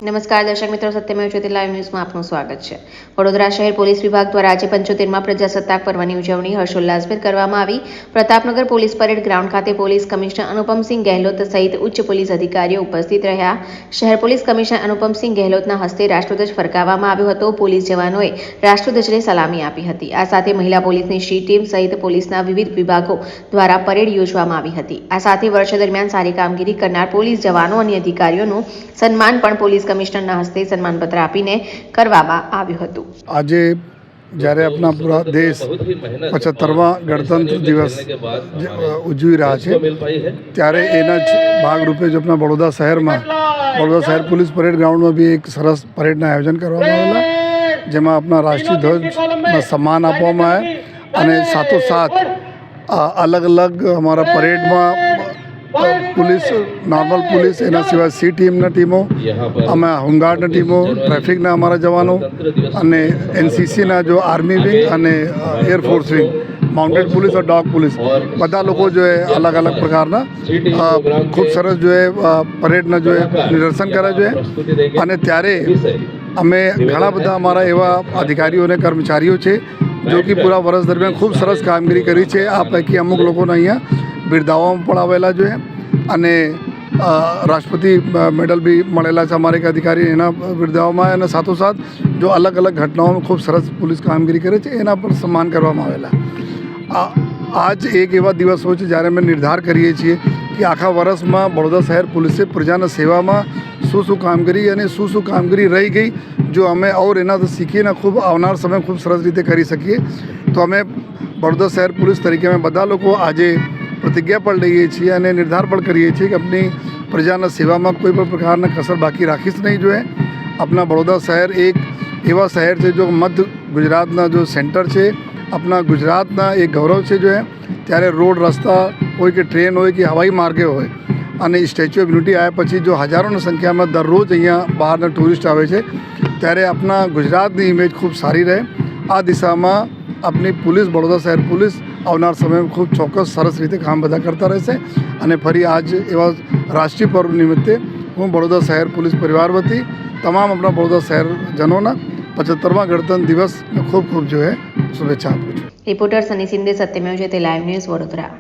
નમસ્કાર દર્શક મિત્રો, સત્યમેવ જ્યોતિ લાઈવ ન્યૂઝમાં આપનું સ્વાગત છે। વડોદરા શહેર પોલીસ વિભાગ દ્વારા આજે 75માં પ્રજાસત્તાક પર્વની ઉજવણી હર્ષોલ્લાસભેર કરવામાં આવી। પ્રતાપનગર પોલીસ પરેડ ગ્રાઉન્ડ ખાતે પોલીસ કમિશનર અનુપમસિંહ ગહેલોત સહિત ઉચ્ચ પોલીસ અધિકારીઓ ઉપસ્થિત રહ્યા। શહેર પોલીસ કમિશનર અનુપમસિંહ ગહેલોતના હસ્તે રાષ્ટ્રધ્વજ ફરકાવવામાં આવ્યો હતો। પોલીસ જવાનોએ રાષ્ટ્રધ્વજને સલામી આપી હતી। આ સાથે મહિલા પોલીસની સી ટીમ સહિત પોલીસના વિવિધ વિભાગો દ્વારા પરેડ યોજવામાં આવી હતી। આ સાથે વર્ષ દરમિયાન સારી કામગીરી કરનાર પોલીસ જવાનો અને અધિકારીઓનું સન્માન પણ પોલીસ કમિશનરના હસ્તે સન્માનપત્ર આપીને કરવામાં આવ્યું હતું। આજે જ્યારે આપણા પૂરા દેશ 75મા ગણતંત્ર દિવસ ઉજવી રહ્યા છે ત્યારે એના જ ભાગરૂપે જો આપણા વડોદરા શહેર પોલીસ પરેડ ગ્રાઉન્ડમાં બી એક સરસ પરેડના આયોજન કરવામાં આવેલા, જેમાં આપણા રાષ્ટ્રીય ધ્વજમાં સન્માન આપવામાં આવે અને સાથોસાથ અલગ અલગ અમારા પરેડમાં पुलिस नॉर्मल पुलिस एना सिवाय सी टीमना टीमों अमे होमगार्डना टीमों ट्रेफिकना अमरा जवानों अने एनसीसीना जो आर्मी विंग अने एरफोर्स विंग माउंटेड पुलिस और डॉग पुलिस बधा लोगों जो है अलग अलग प्रकारना खूब सरस जो है परेडना जो है निदर्शन करे जो है। अने त्यारे अमे घणा बधा अमरा एवा अधिकारीओ अने कर्मचारीओ छे जो कि पूरा वर्ष दरमियान खूब सरस कामगीरी करी छे। आ पैकी अमुक लोगोने अहींया बिरदावવામાં પણ આવેલા છે અને રાષ્ટ્રપતિ મેડલ બી મળેલા છે અમારે એક અધિકારી એના બિરદાવવામાં અને સાથોસાથ જો અલગ અલગ ઘટનાઓમાં ખૂબ સરસ પોલીસ કામગીરી કરે છે એના પર સન્માન કરવામાં આવેલા। આજ એક એવા દિવસ હોય છે જ્યારે અમે નિર્ધાર કરીએ છીએ કે આખા વર્ષમાં વડોદરા શહેર પોલીસે પ્રજાના સેવામાં શું કામગીરી અને શું કામગીરી રહી ગઈ જો અમે ઓર એના શીખીને ખૂબ આવનાર સમય ખૂબ સરસ રીતે કરી શકીએ। તો અમે વડોદરા શહેર પોલીસ તરીકે અમે બધા લોકો આજે प्रतिज्ञा पर लीए छे और निर्धार पर करिए छे कि अपनी प्रजा सेवा में कोई पण प्रकार कसर बाकी राखीश नहीं जो है। अपना बड़ौदा शहर एक एवं शहर है जो मध्य गुजरात जो सेंटर है, अपना गुजरात एक गौरव है जो है। त्यारे रोड रस्ता हो कि ट्रेन हो कि हवाई मार्गे हो स्टेच्यू ऑफ यूनिटी आया पछी जो हजारों संख्या में दररोज अहींया बहारना टूरिस्ट आवे छे त्यारे अपना गुजरात की इमेज खूब सारी रहे। आ दिशा में अपनी पुलिस बड़ौदा शहर पुलिस આવનાર સમયમાં ખૂબ ચોક્કસ સરસ રીતે કામ બધા કરતા રહેશે અને ફરી આજ એવા રાષ્ટ્રીય પર્વ નિમિત્તે હું વડોદરા શહેર પોલીસ પરિવાર વતી તમામ આપણા વડોદરા શહેરજનોના 75મા ગણતંત્ર દિવસને ખૂબ ખૂબ જો હે શુભેચ્છા આપું છું। રિપોર્ટર સની સિંધે, સત્યમેવ જ્યોતિ લાઈવ ન્યૂઝ, વડોદરા।